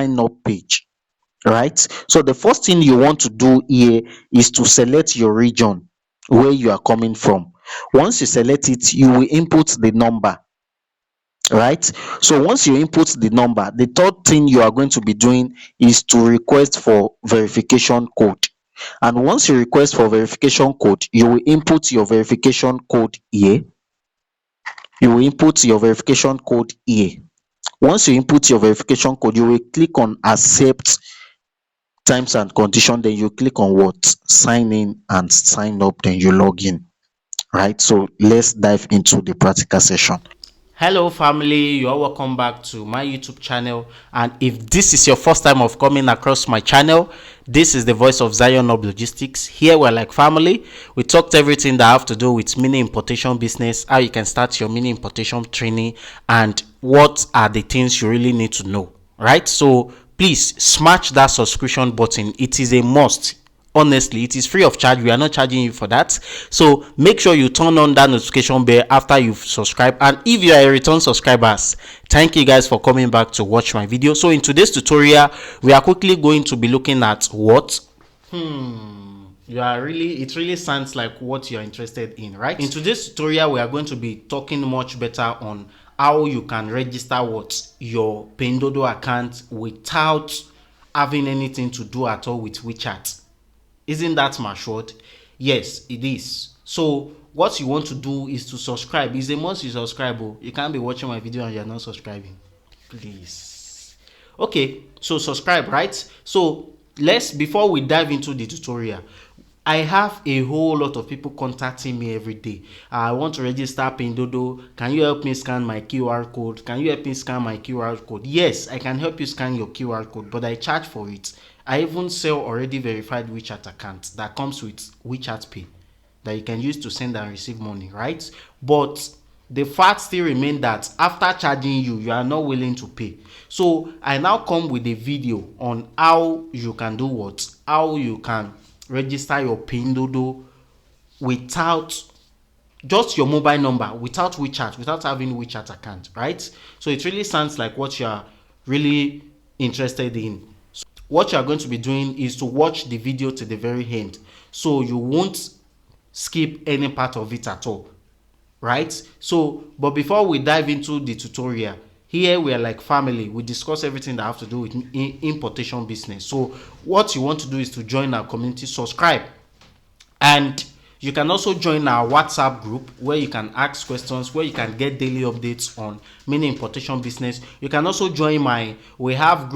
sign up page, right? So the first thing you want to do here is to select your region where you are coming from. Once you select it, you will input the number, right? So once you input the number, the third thing you are going to be doing is to request for verification code. And once you request for verification code, you will input your verification code here. You will input your verification code here. Once you input your verification code, you will click on accept terms and condition, then you click on what? Sign in and sign up, then you log in, right? So let's dive into the practical session. Hello family, you are welcome back to my YouTube channel, and if this is your first time of coming across my channel, this is the voice of Zion of Logistics. Here we're like family. We talked everything that have to do with mini importation business, how you can start your mini importation training, and what are the things you really need to know, right? So please smash that subscription button. It is a must. Honestly, it is free of charge. We are not charging you for that. So make sure you turn on that notification bell after you've subscribed. And if you are a return subscribers, thank you guys for coming back to watch my video. So in today's tutorial, we are quickly going to be looking at what it really sounds like what you're interested in, right? In today's tutorial, we are going to be talking much better on how you can register your Pinduoduo account without having anything to do at all with WeChat. Isn't that matured? Yes, it is. So what you want to do is to subscribe. It's a must you subscribe. You can't be watching my video and you're not subscribing. Please. Okay, so subscribe, right? So before we dive into the tutorial, I have a whole lot of people contacting me every day. I want to register Pinduoduo. Can you help me scan my QR code? Can you help me scan my QR code? Yes, I can help you scan your QR code, but I charge for it. I even sell already verified WeChat account that comes with WeChat Pay that you can use to send and receive money, right? But the fact still remains that after charging you, you are not willing to pay. So I now come with a video on how you can do what? How you can register your Pinduoduo without just your mobile number, without WeChat, without having WeChat account, right? So it really sounds like what you are really interested in. So what you are going to be doing is to watch the video to the very end, so you won't skip any part of it at all, right? So but before we dive into the tutorial, here we are like family. We discuss everything that have to do with importation business. So what you want to do is to join our community, subscribe, and you can also join our WhatsApp group where you can ask questions, where you can get daily updates on mini importation business. You can also join we have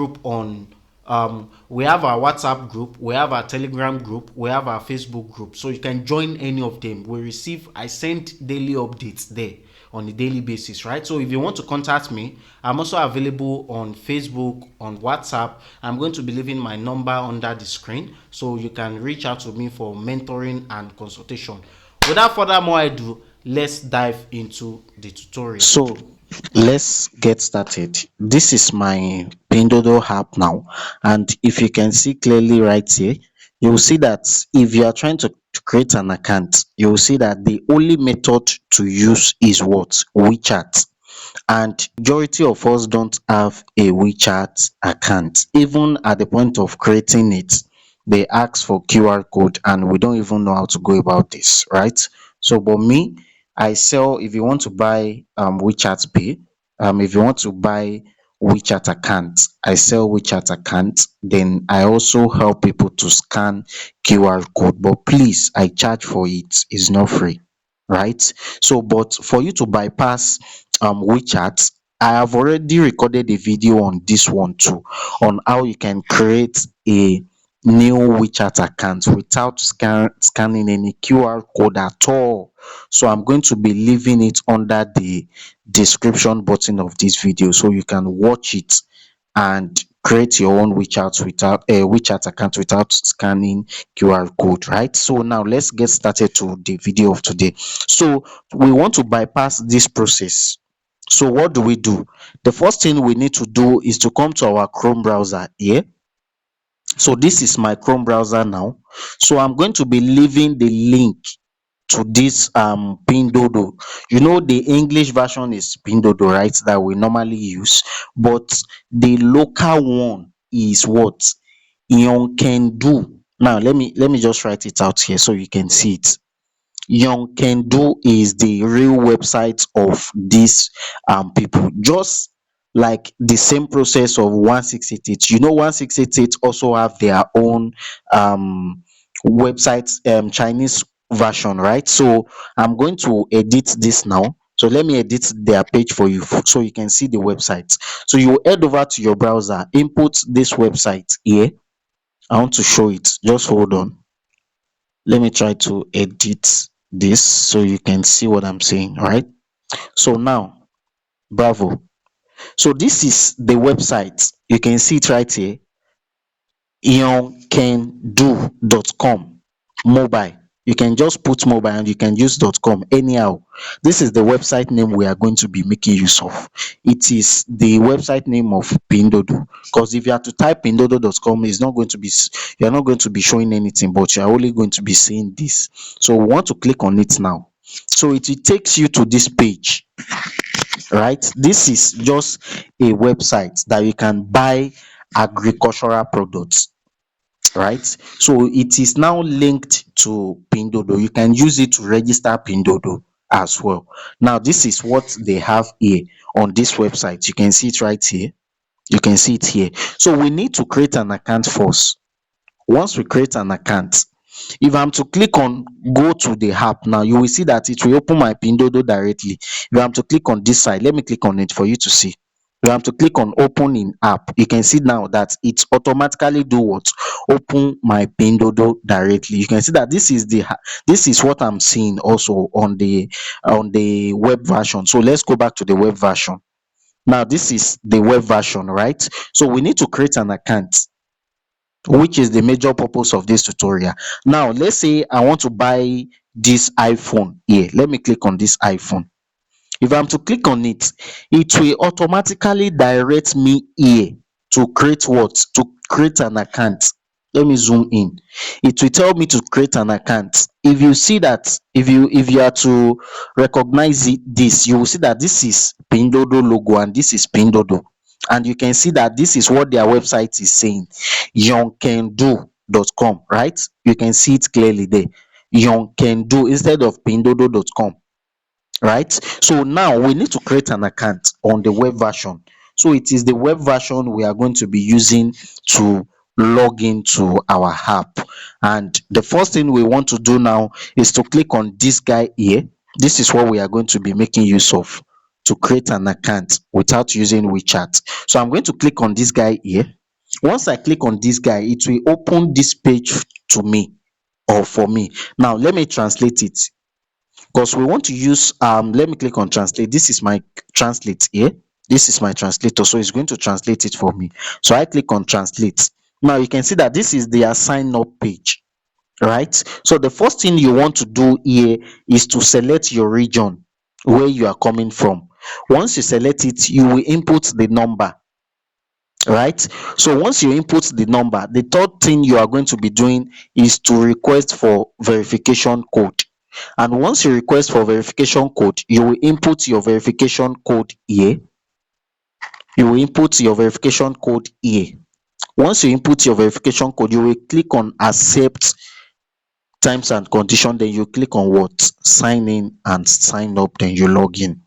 our WhatsApp group, we have our Telegram group, we have our Facebook group. So you can join any of them. I send daily updates there on a daily basis, right? So if you want to contact me, I'm also available on Facebook, on WhatsApp. I'm going to be leaving my number under the screen, so you can reach out to me for mentoring and consultation. Without further more ado, let's dive into the tutorial. So let's get started. This is my Pinduoduo app now, and if you can see clearly right here, you will see that if you are trying to create an account, you will see that the only method to use is what? WeChat. And majority of us don't have a WeChat account. Even at the point of creating it, they ask for QR code and we don't even know how to go about this, right? So but me, I sell. If you want to buy WeChat Pay, if you want to buy WeChat account, I sell WeChat account. Then I also help people to scan QR code, but please, I charge for it. It's not free, right? So but for you to bypass WeChat, I have already recorded a video on this one too, on how you can create a new WeChat account without scanning any QR code at all. So I'm going to be leaving it under the description button of this video, so you can watch it and create your own WeChat account without scanning QR code, right? So now let's get started to the video of today. So we want to bypass this process. So what do we do? The first thing we need to do is to come to our Chrome browser here. So this is my Chrome browser now. So I'm going to be leaving the link to this Pinduoduo. You know, the English version is Pinduoduo, right, that we normally use, but the local one is what? Young can do. Now let me just write it out here so you can see it. Young can do is the real website of these people. Just like the same process of 1688. You know 1688 also have their own um website, Chinese version, right? So I'm going to edit this now. So let me edit their page for you so you can see the website. So you head over to your browser, input this website here. I want to show it. Just hold on. Let me try to edit this so you can see what I'm saying. All right. So now, bravo. So this is the website. You can see it right here. youngcando.com mobile. You can just put mobile and you can use .com anyhow. This is the website name we are going to be making use of. It is the website name of Pinduoduo, because if you are to type pindoudou.com, it's not going to be you're not going to be showing anything, but you're only going to be seeing this. So we want to click on it now. So it will takes you to this page, right? This is just a website that you can buy agricultural products, right? So it is now linked to Pinduoduo. You can use it to register Pinduoduo as well. Now this is what they have here on this website. You can see it right here. You can see it here. So we need to create an account first. Once we create an account, if I'm to click on go to the app now, you will see that it will open my Pinduoduo directly. If I'm to click on this side, let me click on it for you to see. If I'm to click on open in app, you can see now that it automatically do what? Open my Pinduoduo directly. You can see that this is what I'm seeing also on the web version. So let's go back to the web version. Now this is the web version, right? So we need to create an account, which is the major purpose of this tutorial. Now let's say I want to buy this iPhone here. Let me click on this iPhone. If I'm to click on it, it will automatically direct me here to create what? To create an account. Let me zoom in. It will tell me to create an account. If you see that, if you are to recognize this, you will see that this is Pinduoduo logo and this is Pinduoduo. And you can see that this is what their website is saying. youngcando.com, right? You can see it clearly there. Youngcando instead of pindoudou.com, right? So now we need to create an account on the web version. So it is the web version we are going to be using to log into our app. And the first thing we want to do now is to click on this guy here. This is what we are going to be making use of to create an account without using WeChat. So I'm going to click on this guy here. Once I click on this guy, it will open this page to me or for me. Now let me translate it, because we want to use let me click on translate. This is my translate here. This is my translator, so it's going to translate it for me. So I click on translate. Now you can see that this is the sign up page, right? So the first thing you want to do here is to select your region where you are coming from. Once you select it, you will input the number, right? So once you input the number, the third thing you are going to be doing is to request for verification code. And once you request for verification code, you will input your verification code here. You will input your verification code here. Once you input your verification code, you will click on accept terms and condition. Then you click on what? Sign in and sign up. Then you log in,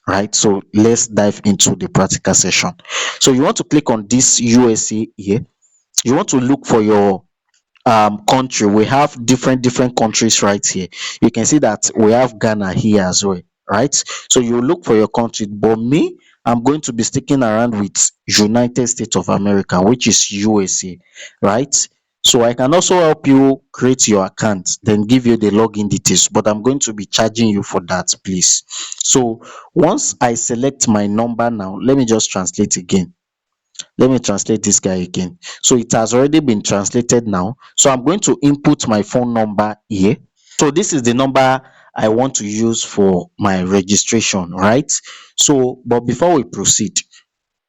right? So let's dive into the practical session. So you want to click on this USA here. You want to look for your country. We have different countries right here. You can see that we have Ghana here as well, right? So you look for your country, but me, I'm going to be sticking around with United States of America, which is USA, right? So I can also help you create your account, then give you the login details, but I'm going to be charging you for that, please. So once I select my number now, let me just translate again. Let me translate this guy again. So it has already been translated now. So I'm going to input my phone number here. So this is the number I want to use for my registration, right? So but before we proceed,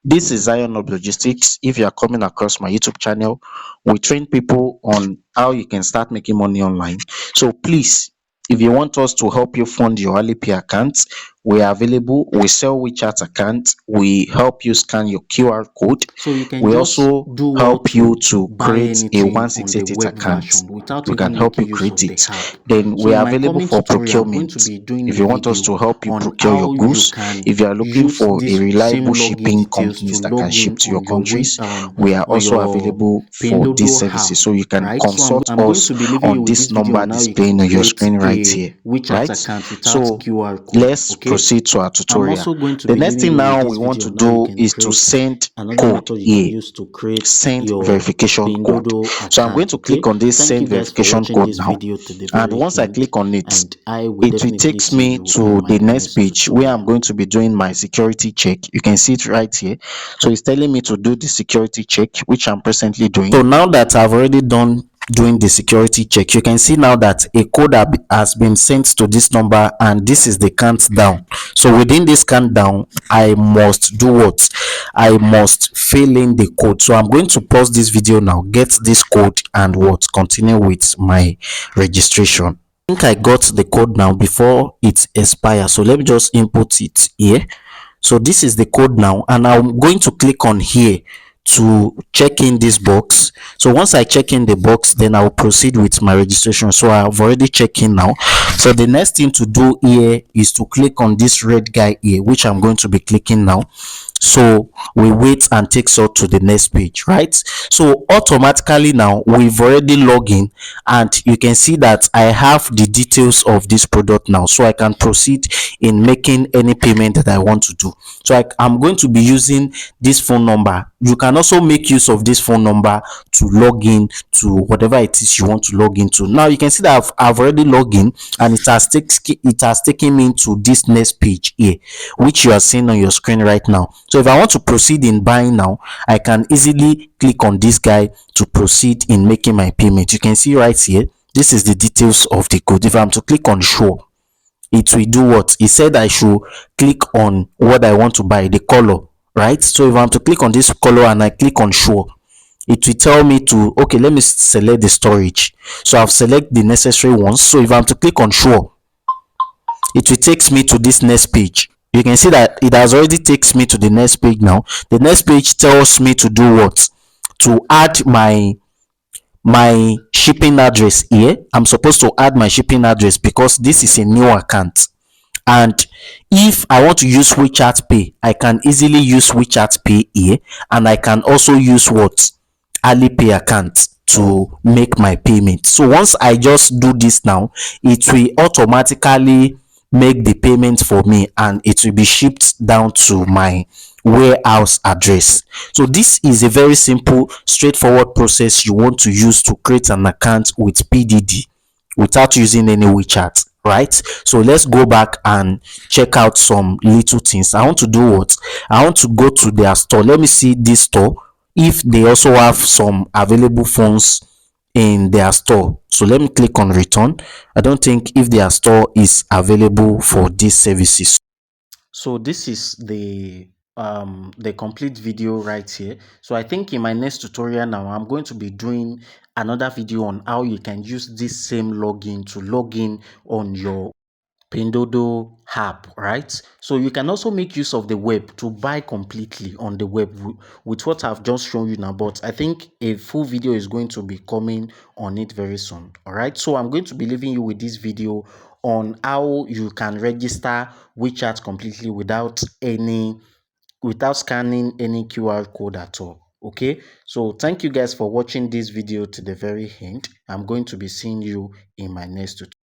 this is Zion of Logistics. If you are coming across my YouTube channel, we train people on how you can start making money online. So please, if you want us to help you fund your Alipay account, we are available. We sell WeChat account. We help you scan your QR code. So you can We just also do well help you to to buy create a anything on the 1688 web account. version without We can even help you making use create of the it. app. Then So we in are my available coming for tutorial, I'm going procurement. to be doing If a you want us video to help you on procure your how you goods, can if you are looking use for a this same reliable login shipping details to companies that can log ship in to your on your countries, we are on also your available for these Pinduoduo services. app, So you can right? So consult I'm going us to be leaving you on with this this video number on how you can displaying on your create screen right a here, WeChat right? account without So QR code. let's Okay. proceed to our I'm tutorial. also going to The be next leaving thing you with now we this want video to on how you do can is to create send another code method you can here. use to create Send your verification code. Pinduoduo So I'm going account. to click Okay. on this Thank you send guys for verification watching code this now. video to the And very once I end, click on it, and I will it will definitely take see me you in to my the next next page where I'm tutorial. going to be doing my security check. You can see it right here. So it's telling me to do the security check, which I'm presently doing. So now that I've already done doing the security check, you can see now that a code has been sent to this number, and this is the countdown. So within this countdown, I must do what? I must fill in the code. So I'm going to pause this video now, get this code, and what? Continue with my registration. I think I got the code now before it expires. So let me just input it here. So this is the code now, and I'm going to click on here to check in this box. So once I check in the box, then I'll proceed with my registration. So I've already checked in now. So the next thing to do here is to click on this red guy here, which I'm going to be clicking now. So we wait and takes us to the next page, right? So automatically now we've already logged in, and you can see that I have the details of this product now, so I can proceed in making any payment that I want to do. So I'm going to be using this phone number. You can also make use of this phone number to log in to whatever it is you want to log into. Now you can see that I've already logged in, and it has taken me to this next page here, which you are seeing on your screen right now. So if I want to proceed in buying now, I can easily click on this guy to proceed in making my payment. You can see right here, this is the details of the code. If I'm to click on show, it will do what? It said I should click on what I want to buy, the color, right? So if I'm to click on this color and I click on show, it will tell me to, okay, let me select the storage. So I've selected the necessary ones. So if I'm to click on show, it will take me to this next page. You can see that it has already takes me to the next page now. The next page tells me to do what? To add my shipping address here. I'm supposed to add my shipping address because this is a new account. And if I want to use WeChat Pay, I can easily use WeChat Pay here, and I can also use what? Alipay account to make my payment. So once I just do this now, it will automatically make the payment for me, and it will be shipped down to my warehouse address. So this is a very simple, straightforward process you want to use to create an account with PDD without using any WeChat, right? So let's go back and check out some little things. I want to do what? I want to go to their store. Let me see this store, if they also have some available phones in their store. So let me click on return. I don't think if their store is available for these services. So this is the complete video right here. So I think in my next tutorial now, I'm going to be doing another video on how you can use this same login to log in on your Pinduoduo app, right? So you can also make use of the web to buy completely on the web with what I've just shown you now. But I think a full video is going to be coming on it very soon. All right. So I'm going to be leaving you with this video on how you can register WeChat completely without scanning any QR code at all. Okay, so thank you guys for watching this video to the very end. I'm going to be seeing you in my next tutorial.